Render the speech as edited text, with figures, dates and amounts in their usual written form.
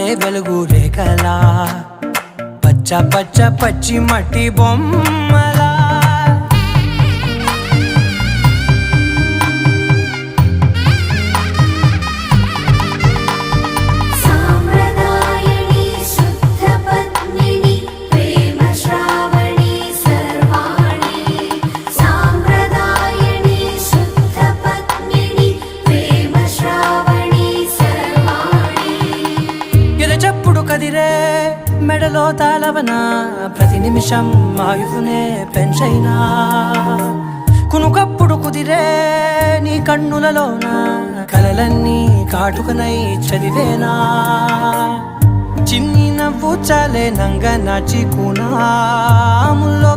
జారే వెలుగు రేఖలా పచ్చ పచ్చ పచ్చి మట్టి బొమ్మలా చెప్పుడు కదిరే మెడలో తాళవన ప్రతి నిమిషం ఆయుధునే పెంచైనా కునుకప్పుడు కుదిరే నీ కన్నులలోన కలలన్నీ కాటుకనై చదివేనా చిన్ని నవ్వు చాలే నంగ నాచి కూనాముల్లో